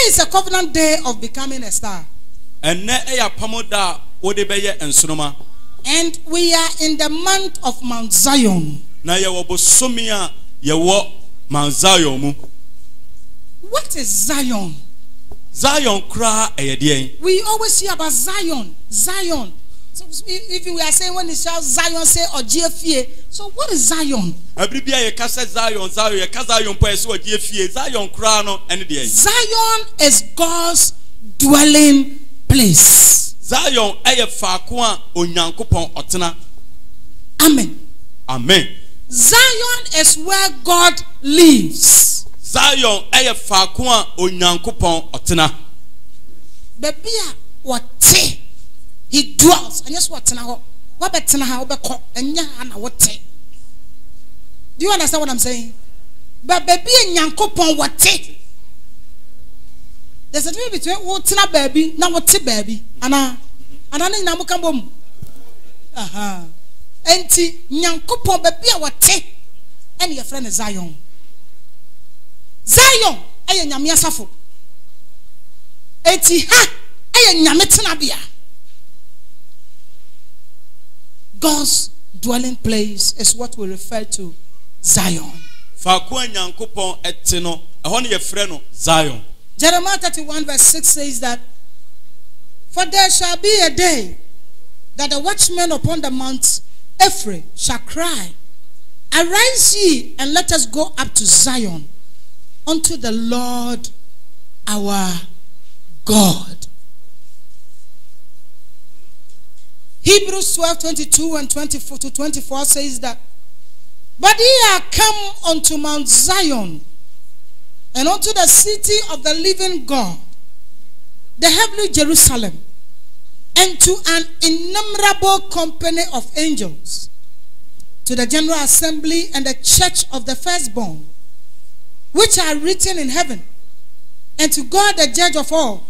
is a covenant day of becoming a star. And we are in the month of Mount Zion. What is Zion? Zion kra eyedien. We always hear about Zion. Zion. So if we are saying when they shout Zion, say Ojiefie. So what is Zion? Zion is God's dwelling place. Zion Amen. Amen. Zion is where God lives. Zion Bebia what he dwells. And yes, what now? What better how and what? Do you understand what I'm saying? But baby and Yankopon what? There's a difference between what baby, now what baby, and I need Namukambum. Aha. Enti Yankopon baby what? And your friend is Zion. Zion, aye nyamia safo. Eti ha, aye nyame tenabia. God's dwelling place is what we refer to Zion. Jeremiah 31 verse 6 says that, for there shall be a day that the watchmen upon the mount Ephraim shall cry, arise ye, and let us go up to Zion, unto the Lord our God. Hebrews 12:22 and 24 to 24 says that, but ye are come unto Mount Zion, and unto the city of the living God, the heavenly Jerusalem, and to an innumerable company of angels, to the general assembly and the church of the firstborn, which are written in heaven, and to God the judge of all,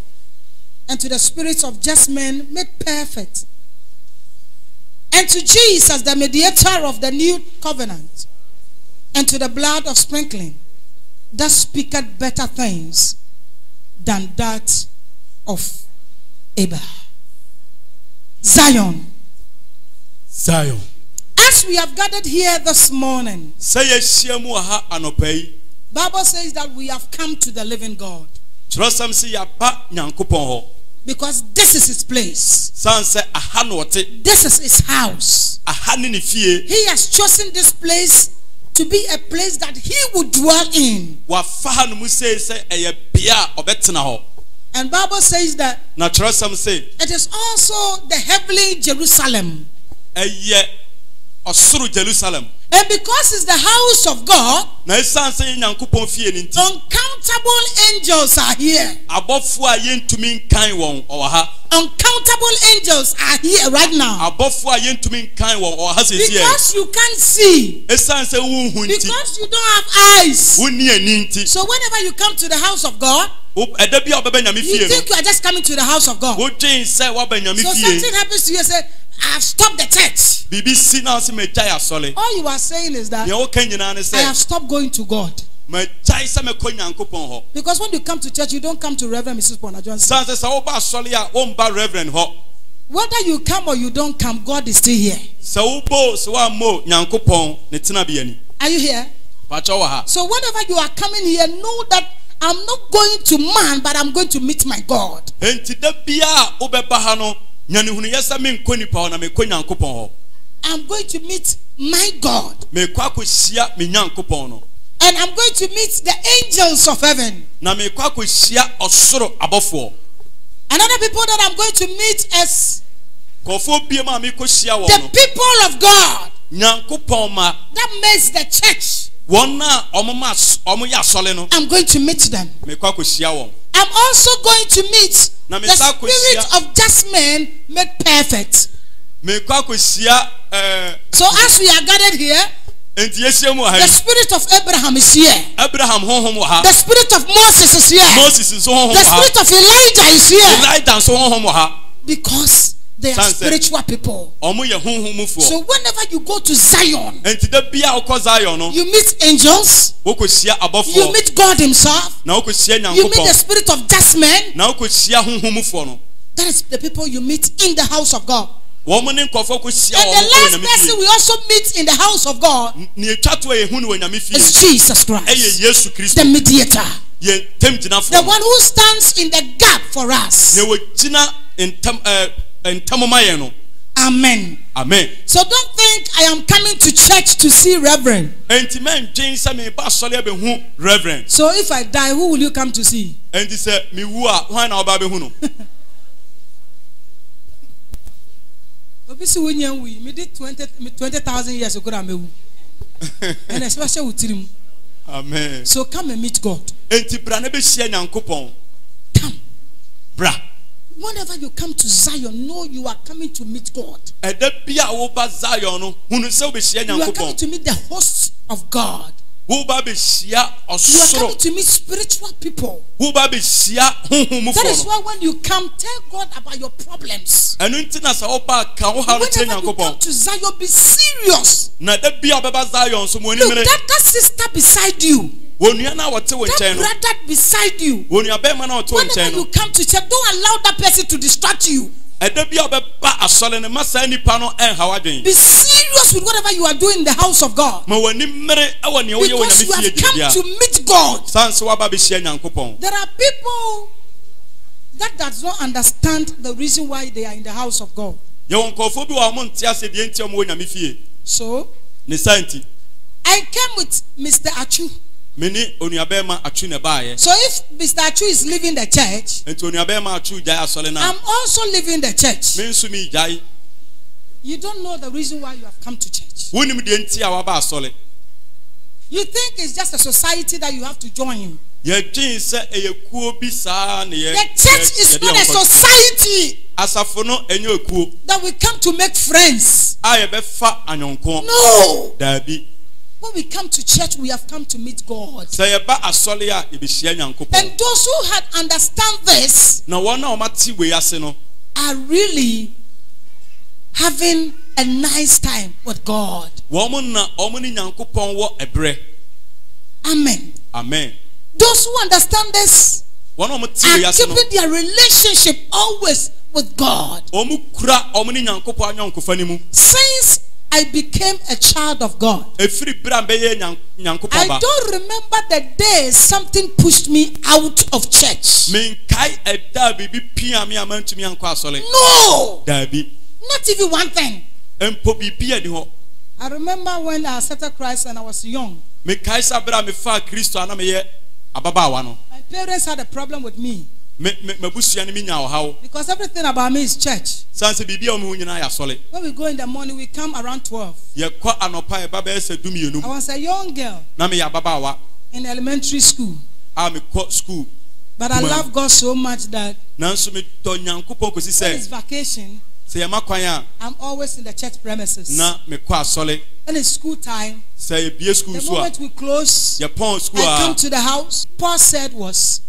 and to the spirits of just men made perfect, and to Jesus the mediator of the new covenant, and to the blood of sprinkling, that speaketh better things than that of Abel. Zion. Zion. As we have gathered here this morning, Bible says that we have come to the living God. Because this is his place. This is his house. He has chosen this place to be a place that he would dwell in. And Bible says that it is also the heavenly Jerusalem. And because it's the house of God, uncountable angels are here. Uncountable angels are here right now. Because you can't see. Because you don't have eyes. So whenever you come to the house of God, you think you are just coming to the house of God. So something happens to you and say, I have stopped the church. All you are saying is that I have stopped going to God. Because when you come to church, you don't come to Reverend Mrs. Pona Johnson. Whether you come or you don't come, God is still here. Are you here? So whenever you are coming here, know that I'm not going to man, but I'm going to meet my God. I'm going to meet my God. And I'm going to meet the angels of heaven. Another people that I'm going to meet is the people of God that makes the church. I'm going to meet them. I'm also going to meet the spirit of just men made perfect. So as we are gathered here, the spirit of Abraham is here. The spirit of Moses is here. The spirit of Elijah is here. Because They are spiritual people. So whenever you go to Zion, you meet angels, you meet God himself, you meet the spirit of just men. That is the people you meet in the house of God. And the last person we also meet in the house of God is Jesus Christ, the mediator, the one who stands in the gap for us. Amen. Amen. So don't think I am coming to church to see Reverend. So if I die, who will you come to see? We did 20,000 years ago. And especially with him. Amen. So come and meet God. Come. Bra. Whenever you come to Zion, know you are coming to meet God. You are coming to meet the hosts of God. You are coming to meet spiritual people. That is why when you come, tell God about your problems. Whenever you come to Zion, be serious. Look, that sister beside you, that brother beside you, whenever you come to church, don't allow that person to distract you. Be serious with whatever you are doing in the house of God, because you have come to meet God. There are people that does not understand the reason why they are in the house of God. So I came with Mr. Achu. So if Mr. Achu is leaving the church, I'm also leaving the church. You don't know the reason why you have come to church. You think it's just a society that you have to join. The church is not a society that we come to make friends. No. When we come to church, we have come to meet God. And those who had understand this are really having a nice time with God. Amen. Amen. Those who understand this are keeping their relationship always with God. Since I became a child of God, I don't remember the day something pushed me out of church. No, not even one thing. I remember when I accepted Christ and I was young. My parents had a problem with me because everything about me is church. When we go in the morning, we come around 12. I was a young girl in elementary school, but I love God so much that when it's vacation, I'm always in the church premises. When it's school time, the moment we close, I come to the house. Paul said was,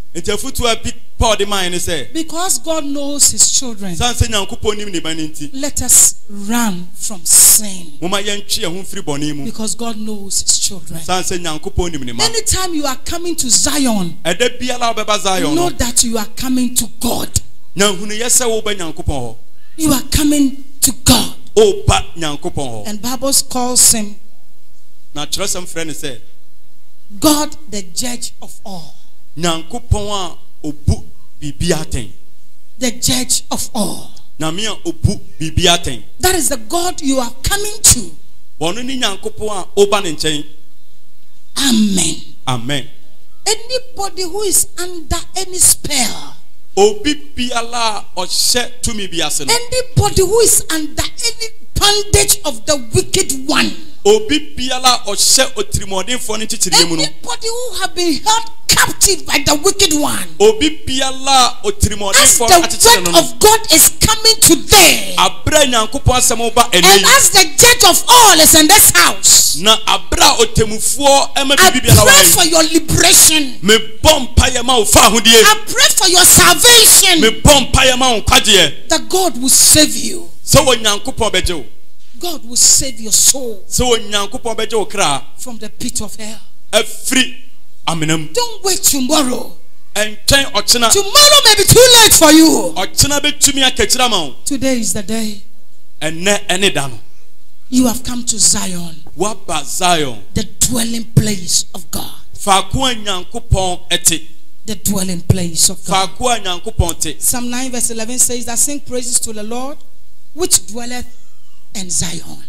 because God knows his children, let us run from sin. Because God knows his children. Anytime you are coming to Zion, know that you are coming to God. You are coming to God. And Bible calls him God, the judge of all. The judge of all. That is the God you are coming to. Amen. Amen. Anybody who is under any spell, anybody who is under any bondage of the wicked one. Anybody who have been held captive by the wicked one, as the word of God is coming today, and as the judge of all is in this house, I pray for your liberation. I pray for your salvation, that God will save you. God will save your soul from the pit of hell. Don't wait tomorrow. Tomorrow may be too late for you. Today is the day. You have come to Zion, the dwelling place of God. The dwelling place of God. Psalm 9 verse 11 says that sing praises to the Lord which dwelleth in Zion.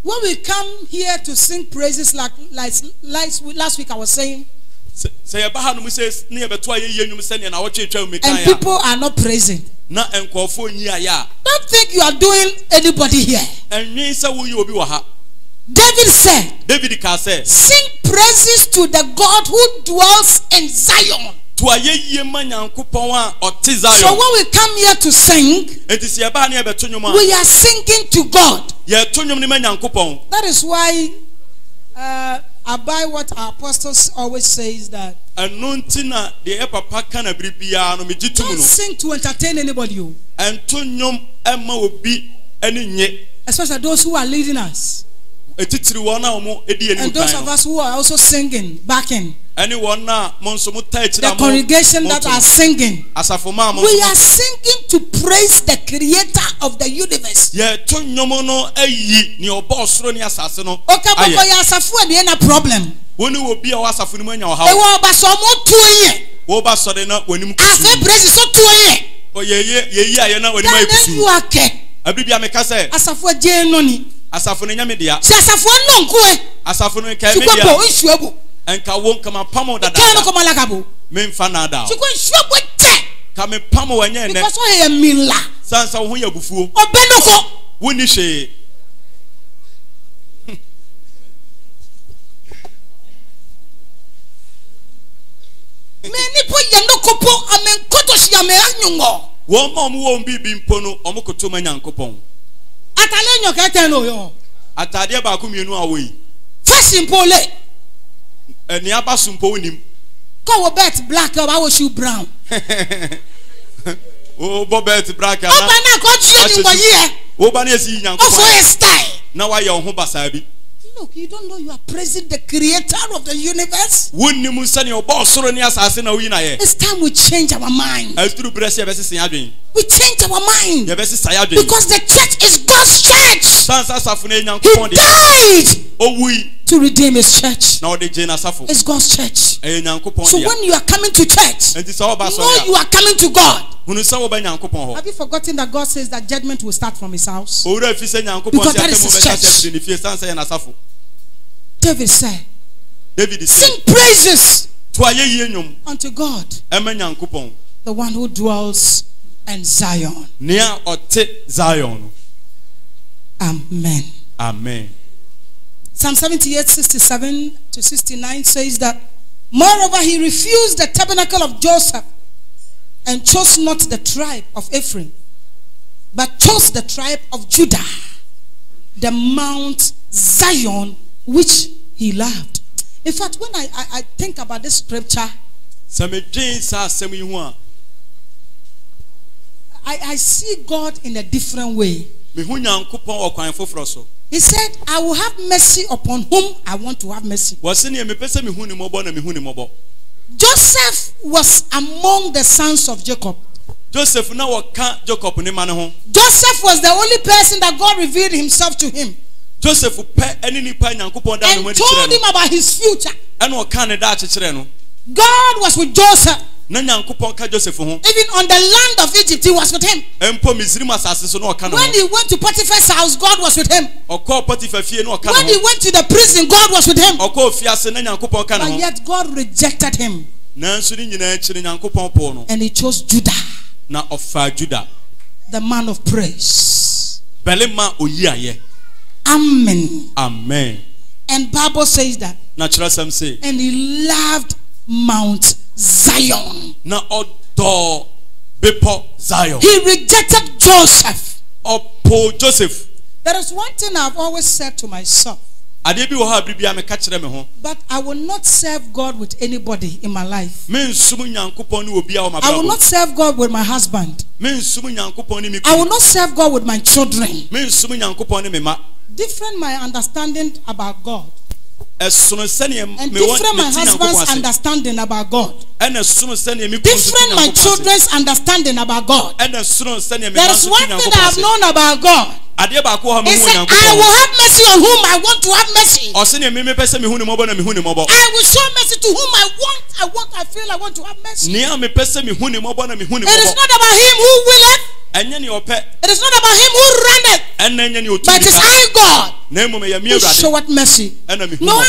When we come here to sing praises, like last week I was saying, and people are not praising, don't think you are doing anybody here. David said, sing praises to the God who dwells in Zion. So when we come here to sing, we are singing to God. That is why I buy what our apostles always says, that don't sing to entertain anybody, especially those who are leading us, and those of us who are also singing, backing the congregation that are singing. We are singing to praise the creator of the universe. Okay, problem. Enka won kama pamo dada. Kame pamo wenye ne. Because we are mila. Sansa wo ya bufuo. Obenoko. Woni hwe. Many po yanoko po amenkoto shia me anyungo. Wo ma omo wo bibi mpo no omo koto manyankopon. Atale nyoka teno yo. Atade ba ko mienu awoyi. Fashion pole. Niaba sumpo nim. Ko bet black or I shoe brown. Oh, Bobet black. Oh, na ko ji ni ye. Oh, ba na esi nyanko. Oh, for style. Na wa ye ho basabi. Look, you don't know you are praising the creator of the universe. It's time we change our mind. We change our mind. Because the church is God's church. He died to redeem his church. It's God's church. So when you are coming to church, know you are coming to God. Have you forgotten that God says that judgment will start from his house? Because that is his church. David said, sing praises unto God, the one who dwells in Zion. Amen. Amen. Psalm 78, 67 to 69 says that, moreover, he refused the tabernacle of Joseph and chose not the tribe of Ephraim, but chose the tribe of Judah, the Mount Zion, which he loved. In fact, when I think about this scripture, I see God in a different way. He said, I will have mercy upon whom I want to have mercy. Joseph was among the sons of Jacob. Joseph was the only person that God revealed himself to him. Joseph and told him about his future. God was with Joseph. Even on the land of Egypt, he was with him. When he went to Potiphar's house, God was with him. When he went to the prison, God was with him. But yet God rejected him. And he chose Judah, the man of praise. Belema oyiaye. Amen. Amen. And Bible says that. Natural some say. And he loved Mount Zion. Na odo bepo Zion. He rejected Joseph. Opo Joseph. There is one thing I've always said to myself. But I will not serve God with anybody in my life. I will not serve God with my husband. I will not serve God with my children. Different my understanding about God. And different my husband's understanding about God. Different my children's understanding about God. There is one thing I have known about God. He said, I will have mercy on whom I want to have mercy. I will show mercy to whom I feel I want to have mercy. It is not about him who willeth. It is not about him who runneth. But it is I, God, who showeth mercy. No one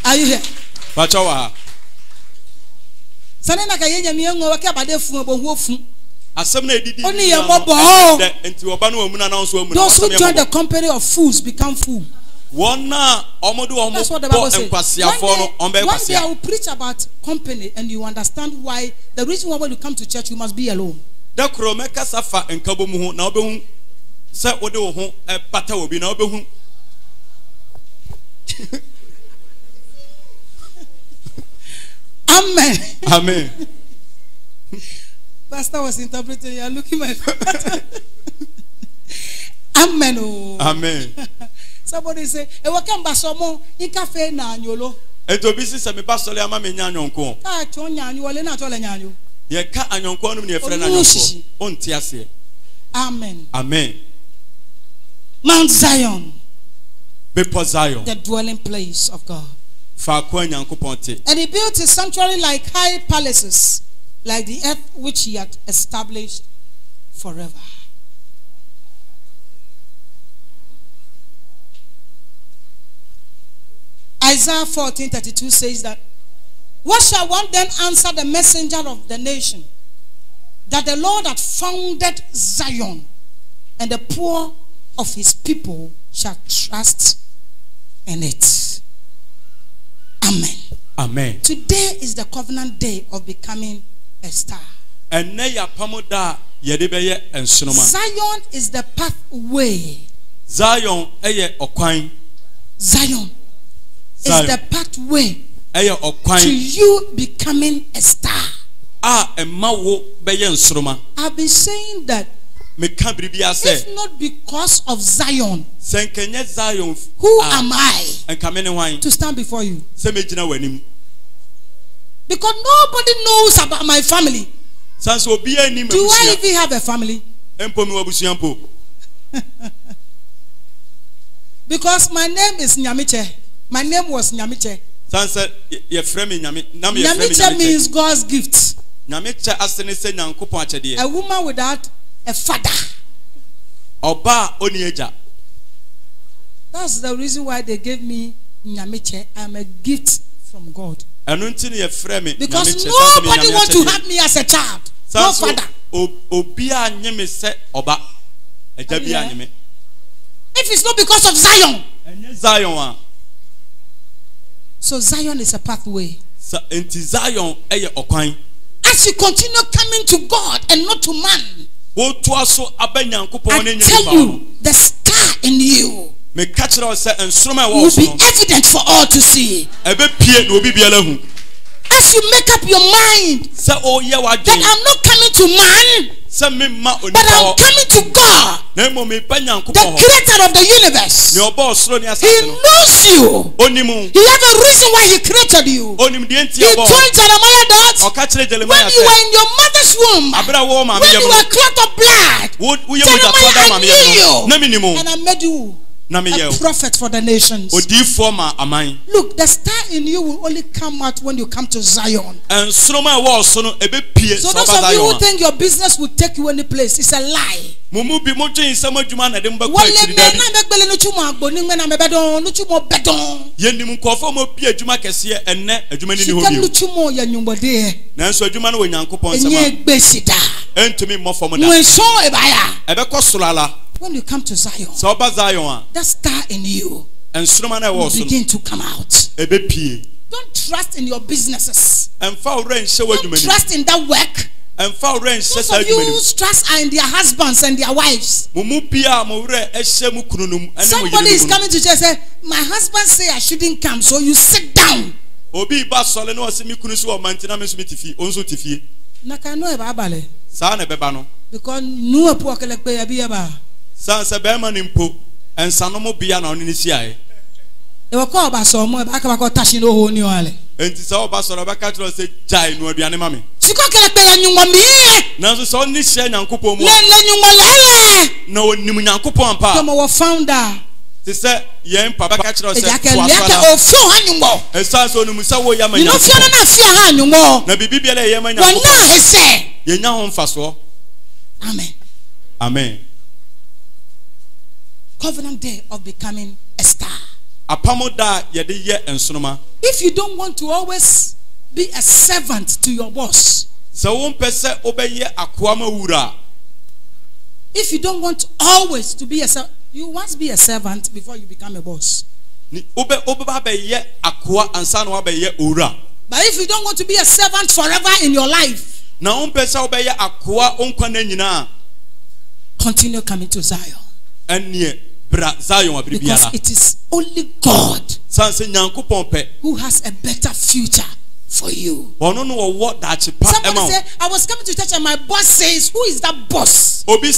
are you here? Only a mobile. Those who join the company of fools become fools. That's what the Bible says. One day I will preach about company and you understand why. The reason why when you come to church you must be alone. Amen. Amen. Pastor was interpreting. You are looking at my Amen. Oh. Amen. Somebody say, "E welcome basomo in cafe na anyolo." Eto bisi se me pastor ama me nya anyonko. Ka cho nya anyo le na cho le nya anyo. Ye ka anyonko no me frɛ na anyonko. Onti ase. Amen. Amen. Mount Zion. Bepo Zion. The dwelling place of God. Fa kwa nyankopon te. And he built his sanctuary like high palaces, like the earth which he had established forever. Isaiah 14:32 says that, what shall one then answer the messenger of the nation? That the Lord had founded Zion, and the poor of his people shall trust in it. Amen. Amen. Today is the covenant day of becoming a star. Zion is the pathway. Zion is the pathway to you becoming a star. I've been saying that if not because of Zion, who am I to stand before you? Because nobody knows about my family. Do I even have a family? Because my name is Nyamiche. My name was Nyamiche. Nyamiche means God's gift. A woman without a father. That's the reason why they gave me Nyamiche. I'm a gift from God. Because nobody wants to have me as a child. No father. If it's not because of Zion. So Zion is a pathway. As you continue coming to God and not to man, I tell you, the star in you will be evident for all to see. As you make up your mind that I'm not coming to man, but I'm coming to God, the creator of the universe. He knows you. He has a reason why he created you. He told Jeremiah that when you were in your mother's womb, when you were clot of blood, Jeremiah, I knew you. And I made you. a prophet for the nations. Look, the star in you will only come out when you come to Zion. So those of you who think your business will take you any place, it's a lie. When you come to Zion, that star in you will begin to come out. Don't trust in your businesses. Don't trust in that work. Most of you whose trust are in their husbands and their wives. Somebody is coming to church and say, my husband say I shouldn't come, so you sit down. Because no they were called by some more back about touching the whole new alley. And it's all about Sorabaka say, Jai, no, be animami. No, Nimunyanko founder. They said, Yen Papa Catcher said, a son so Musawo Yaman. You know, fear no more. Nabi Yaman, he said, you know, Faso. Amen. Amen. Covenant day of becoming a star. If you don't want to always be a servant to your boss, if you don't want always to be a servant, you must be a servant before you become a boss. But if you don't want to be a servant forever in your life, continue coming to Zion. Because it is only God who has a better future for you. Somebody say, I was coming to church and my boss says, who is that boss? Anybody who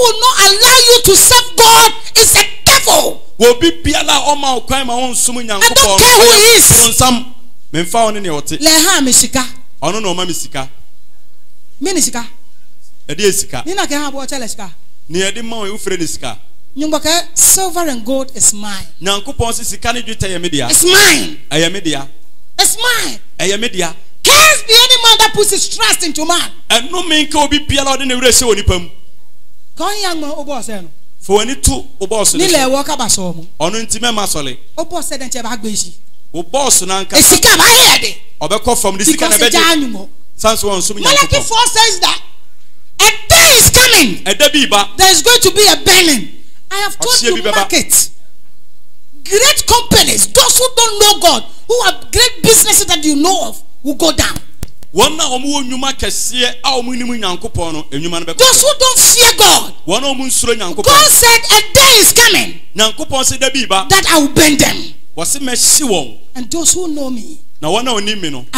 will not allow you to serve God is a devil. I don't care who he is. Leha mishika. Minisika. Nina ke ha bo chele sika. Silver and gold is mine. It's mine. It's mine. Can't be any man that puts his trust into man. And no man can be piala in the race on him. Can young man obos for any two obos. Nile walk up as home. On intime masole. Obos said and Chabagbishi. Obos Nanka. It's a come ahead. Obeko from the second animal. Sans one so Malachi 4 says that a day is coming. There is going to be a burning. I have told you market. Great companies, those who don't know God, who have great businesses that you know of, will go down. Those who don't fear God, God said a day is coming that I will burn them. And those who know me, I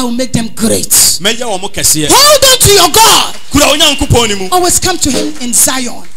will make them great. Hold on to your God. Always come to him in Zion.